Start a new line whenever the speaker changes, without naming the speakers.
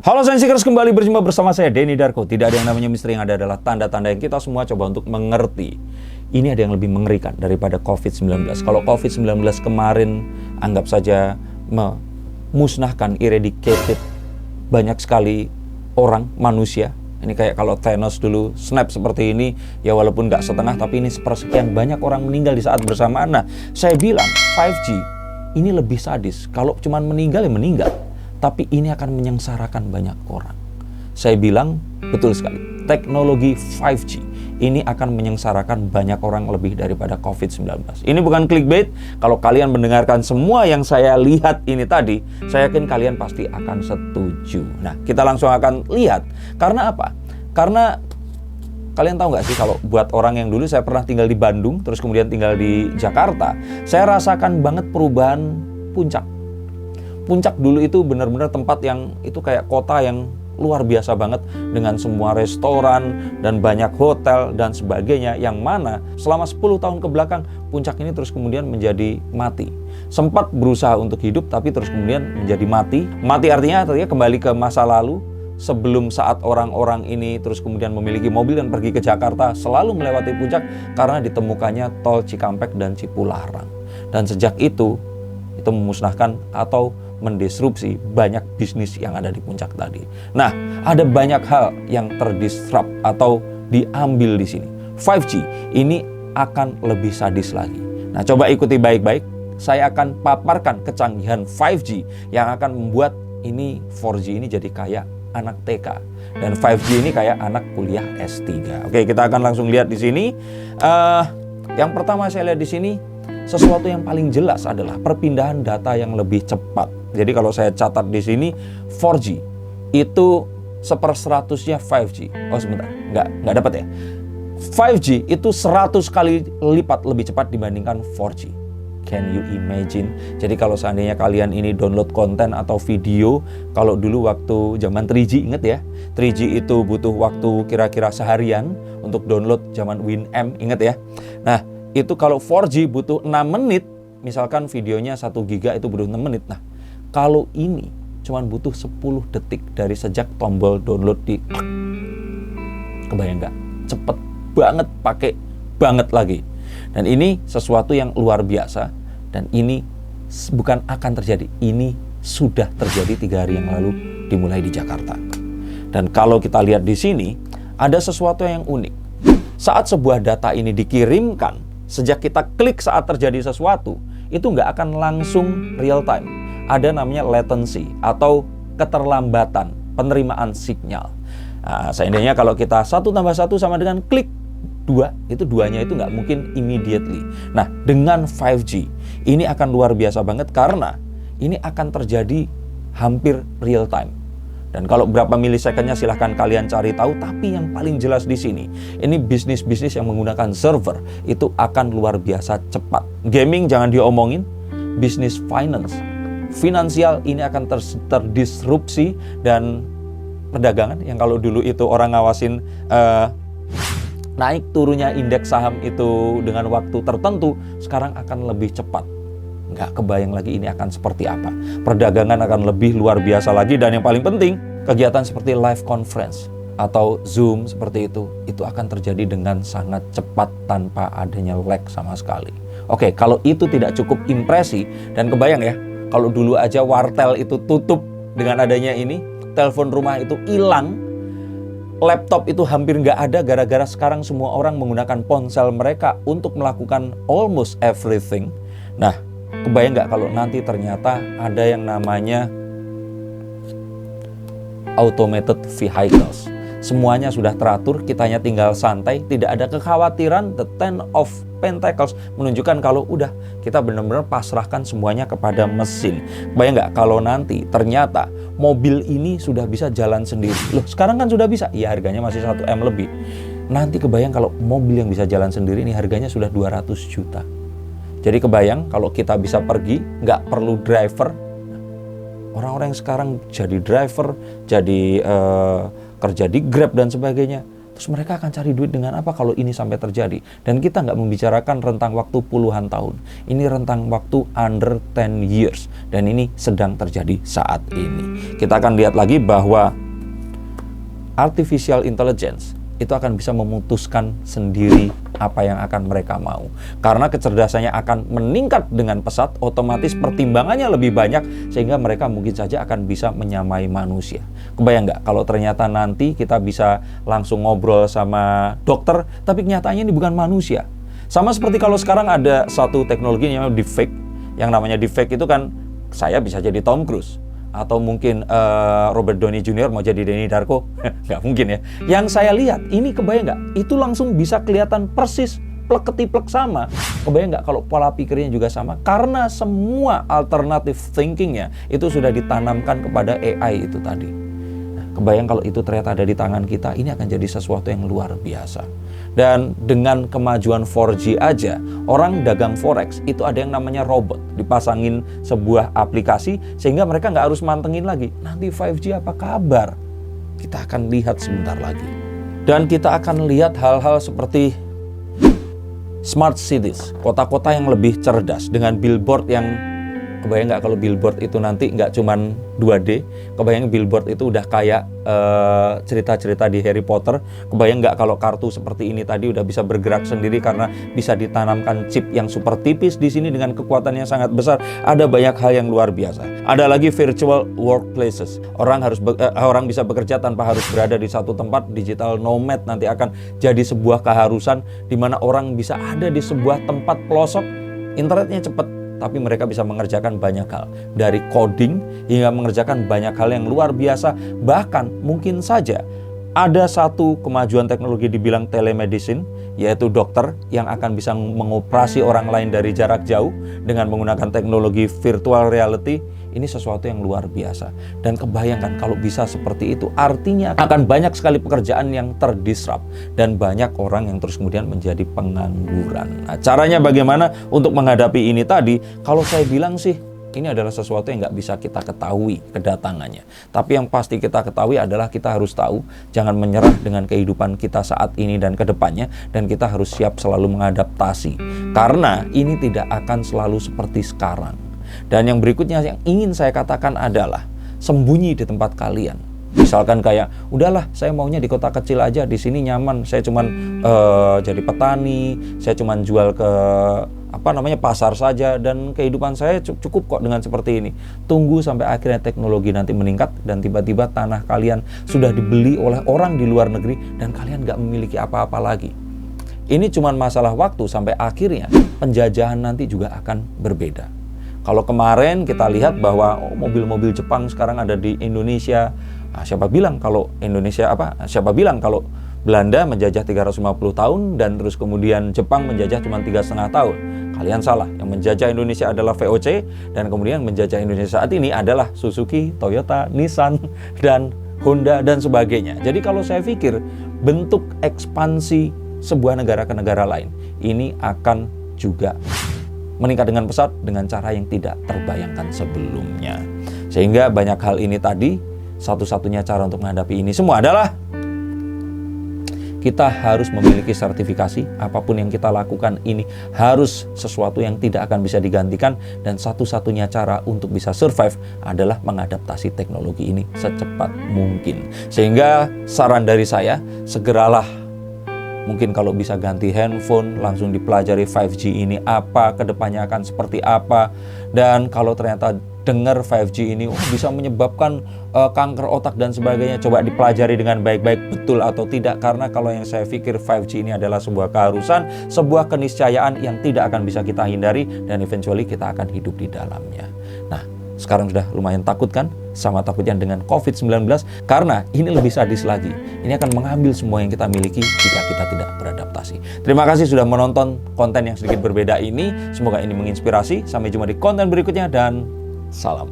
Halo Sensikers, kembali berjumpa bersama saya Denny Darko. Tidak ada yang namanya misteri, yang ada adalah tanda-tanda yang kita semua coba untuk mengerti. Ini ada yang lebih mengerikan daripada COVID-19. Kalau COVID-19 kemarin anggap saja memusnahkan, eradicated banyak sekali orang, manusia. Ini kayak kalau Thanos dulu snap seperti ini, ya walaupun nggak setengah, tapi ini sepersekian banyak orang meninggal di saat bersamaan. Nah, saya bilang 5G ini lebih sadis. Kalau cuma meninggal ya meninggal, tapi ini akan menyengsarakan banyak orang. Saya bilang betul sekali, teknologi 5G ini akan menyengsarakan banyak orang lebih daripada COVID-19. Ini bukan clickbait. Kalau kalian mendengarkan semua yang saya lihat ini tadi, saya yakin kalian pasti akan setuju. Nah, kita langsung akan lihat. Karena apa? Karena kalian tahu nggak sih, kalau buat orang yang dulu saya pernah tinggal di Bandung, terus kemudian tinggal di Jakarta, saya rasakan banget perubahan Puncak. Puncak dulu itu benar-benar tempat yang itu kayak kota yang luar biasa banget, dengan semua restoran dan banyak hotel dan sebagainya, yang mana selama 10 tahun ke belakang Puncak ini terus kemudian menjadi mati. Sempat berusaha untuk hidup tapi terus kemudian menjadi mati. Mati artinya kembali ke masa lalu, sebelum saat orang-orang ini terus kemudian memiliki mobil dan pergi ke Jakarta, selalu melewati Puncak karena ditemukannya tol Cikampek dan Cipularang. Dan sejak itu memusnahkan atau mendisrupsi banyak bisnis yang ada di Puncak tadi. Nah, ada banyak hal yang terdisrupt atau diambil di sini. 5G ini akan lebih sadis lagi. Nah, coba ikuti baik-baik. Saya akan paparkan kecanggihan 5G yang akan membuat ini 4G ini jadi kayak anak TK dan 5G ini kayak anak kuliah S3. Oke, kita akan langsung lihat di sini. Yang pertama saya lihat di sini, sesuatu yang paling jelas adalah perpindahan data yang lebih cepat. Jadi kalau saya catat di sini, 4G itu 1/100-nya 5G. Oh sebentar, nggak dapat ya. 5G itu 100 kali lipat lebih cepat dibandingkan 4G. Can you imagine? Jadi kalau seandainya kalian ini download konten atau video, kalau dulu waktu zaman 3G, inget ya, 3G itu butuh waktu kira-kira seharian untuk download zaman WinM, inget ya. Nah, itu kalau 4G butuh 6 menit, misalkan videonya 1 giga itu butuh 6 menit. Nah, kalau ini cuma butuh 10 detik dari sejak tombol download di kebayang nggak? Cepet banget, pakai banget lagi. Dan ini sesuatu yang luar biasa, dan ini bukan akan terjadi, ini sudah terjadi 3 hari yang lalu dimulai di Jakarta. Dan kalau kita lihat di sini, ada sesuatu yang unik. Saat sebuah data ini dikirimkan, sejak kita klik saat terjadi sesuatu, itu nggak akan langsung real time. Ada namanya latency atau keterlambatan penerimaan sinyal. Nah, seandainya kalau kita 1 tambah 1 sama dengan klik 2, itu duanya itu nggak mungkin immediately. Nah, dengan 5G, ini akan luar biasa banget karena ini akan terjadi hampir real time. Dan kalau berapa milisekonnya silahkan kalian cari tahu, tapi yang paling jelas di sini, ini bisnis-bisnis yang menggunakan server itu akan luar biasa cepat. Gaming jangan diomongin, bisnis finansial ini akan terdisrupsi, dan perdagangan yang kalau dulu itu orang ngawasin naik turunnya indeks saham itu dengan waktu tertentu, sekarang akan lebih cepat. Nggak kebayang lagi ini akan seperti apa. Perdagangan akan lebih luar biasa lagi, dan yang paling penting, kegiatan seperti live conference atau Zoom seperti itu akan terjadi dengan sangat cepat tanpa adanya lag sama sekali. Oke, kalau itu tidak cukup impresi, dan kebayang ya, kalau dulu aja wartel itu tutup dengan adanya ini, telepon rumah itu hilang, laptop itu hampir nggak ada gara-gara sekarang semua orang menggunakan ponsel mereka untuk melakukan almost everything. Nah, kebayang nggak kalau nanti ternyata ada yang namanya automated vehicles. Semuanya sudah teratur, kitanya tinggal santai, tidak ada kekhawatiran. The Ten of Pentacles menunjukkan kalau udah kita benar-benar pasrahkan semuanya kepada mesin. Bayang nggak kalau nanti ternyata mobil ini sudah bisa jalan sendiri. Loh, sekarang kan sudah bisa, ya harganya masih 1M lebih. Nanti kebayang kalau mobil yang bisa jalan sendiri ini harganya sudah 200 juta. Jadi kebayang kalau kita bisa pergi, nggak perlu driver. Orang-orang yang sekarang jadi driver, jadi kerja di Grab dan sebagainya, Terus mereka akan cari duit dengan apa kalau ini sampai terjadi? Dan kita nggak membicarakan rentang waktu puluhan tahun. Ini rentang waktu under 10 years. Dan ini sedang terjadi saat ini. Kita akan lihat lagi bahwa artificial intelligence itu akan bisa memutuskan sendiri apa yang akan mereka mau. Karena kecerdasannya akan meningkat dengan pesat, otomatis pertimbangannya lebih banyak, sehingga mereka mungkin saja akan bisa menyamai manusia. Kebayang nggak kalau ternyata nanti kita bisa langsung ngobrol sama dokter, tapi kenyataannya ini bukan manusia. Sama seperti kalau sekarang ada satu teknologi yang namanya deepfake. Yang namanya deepfake itu kan, saya bisa jadi Tom Cruise. Atau mungkin Robert Downey Jr. mau jadi Danny Darko. Nggak mungkin ya. Yang saya lihat, ini kebayang nggak? Itu langsung bisa kelihatan persis, plek-ketiplek sama. Kebayang nggak kalau pola pikirnya juga sama? Karena semua alternative thinkingnya itu sudah ditanamkan kepada AI itu tadi. Nah, kebayang kalau itu ternyata ada di tangan kita, ini akan jadi sesuatu yang luar biasa. Dan dengan kemajuan 4G aja, orang dagang forex itu ada yang namanya robot. Dipasangin sebuah aplikasi sehingga mereka nggak harus mantengin lagi. Nanti 5G apa kabar? Kita akan lihat sebentar lagi. Dan kita akan lihat hal-hal seperti smart cities, kota-kota yang lebih cerdas dengan billboard yang, kebayang nggak kalau billboard itu nanti nggak cuman 2D, kebayang billboard itu udah kayak cerita-cerita di Harry Potter. Kebayang nggak kalau kartu seperti ini tadi udah bisa bergerak sendiri karena bisa ditanamkan chip yang super tipis di sini dengan kekuatan yang sangat besar. Ada banyak hal yang luar biasa. Ada lagi virtual workplaces. Orang bisa bekerja tanpa harus berada di satu tempat. Digital nomad nanti akan jadi sebuah keharusan di mana orang bisa ada di sebuah tempat pelosok, internetnya cepat, tapi mereka bisa mengerjakan banyak hal. Dari coding hingga mengerjakan banyak hal yang luar biasa. Bahkan mungkin saja ada satu kemajuan teknologi dibilang telemedicine, yaitu dokter yang akan bisa mengoperasi orang lain dari jarak jauh dengan menggunakan teknologi virtual reality. Ini sesuatu yang luar biasa. Dan kebayangkan kalau bisa seperti itu, artinya akan banyak sekali pekerjaan yang terdisrupt dan banyak orang yang terus kemudian menjadi pengangguran. Nah, caranya bagaimana untuk menghadapi ini tadi? Kalau saya bilang sih, ini adalah sesuatu yang nggak bisa kita ketahui kedatangannya. Tapi yang pasti kita ketahui adalah kita harus tahu, jangan menyerah dengan kehidupan kita saat ini dan ke depannya, dan kita harus siap selalu mengadaptasi. Karena ini tidak akan selalu seperti sekarang. Dan yang berikutnya yang ingin saya katakan adalah sembunyi di tempat kalian. Misalkan kayak, udahlah saya maunya di kota kecil aja, di sini nyaman, saya cuman jadi petani, saya cuman jual ke pasar saja, dan kehidupan saya cukup kok dengan seperti ini. Tunggu sampai akhirnya teknologi nanti meningkat dan tiba-tiba tanah kalian sudah dibeli oleh orang di luar negeri dan kalian nggak memiliki apa-apa lagi. Ini cuman masalah waktu sampai akhirnya penjajahan nanti juga akan berbeda. Kalau kemarin kita lihat bahwa mobil-mobil Jepang sekarang ada di Indonesia. Nah, siapa bilang kalau Belanda menjajah 350 tahun dan terus kemudian Jepang menjajah cuma 3,5 tahun. Kalian salah. Yang menjajah Indonesia adalah VOC, dan kemudian menjajah Indonesia saat ini adalah Suzuki, Toyota, Nissan, dan Honda dan sebagainya. Jadi kalau saya pikir bentuk ekspansi sebuah negara ke negara lain ini akan juga meningkat dengan pesat dengan cara yang tidak terbayangkan sebelumnya. Sehingga banyak hal ini tadi, satu-satunya cara untuk menghadapi ini semua adalah kita harus memiliki sertifikasi. Apapun yang kita lakukan ini harus sesuatu yang tidak akan bisa digantikan, dan satu-satunya cara untuk bisa survive adalah mengadaptasi teknologi ini secepat mungkin. Sehingga saran dari saya, segeralah mungkin kalau bisa ganti handphone, langsung dipelajari 5G ini apa, kedepannya akan seperti apa. Dan kalau ternyata dengar 5G ini bisa menyebabkan kanker otak dan sebagainya, coba dipelajari dengan baik-baik betul atau tidak. Karena kalau yang saya pikir 5G ini adalah sebuah keharusan, sebuah keniscayaan yang tidak akan bisa kita hindari, dan eventually kita akan hidup di dalamnya. Nah, sekarang sudah lumayan takut kan? Sama takutnya dengan COVID-19, karena ini lebih sadis lagi. Ini akan mengambil semua yang kita miliki jika kita tidak beradaptasi. Terima kasih sudah menonton konten yang sedikit berbeda ini. Semoga ini menginspirasi. Sampai jumpa di konten berikutnya dan salam.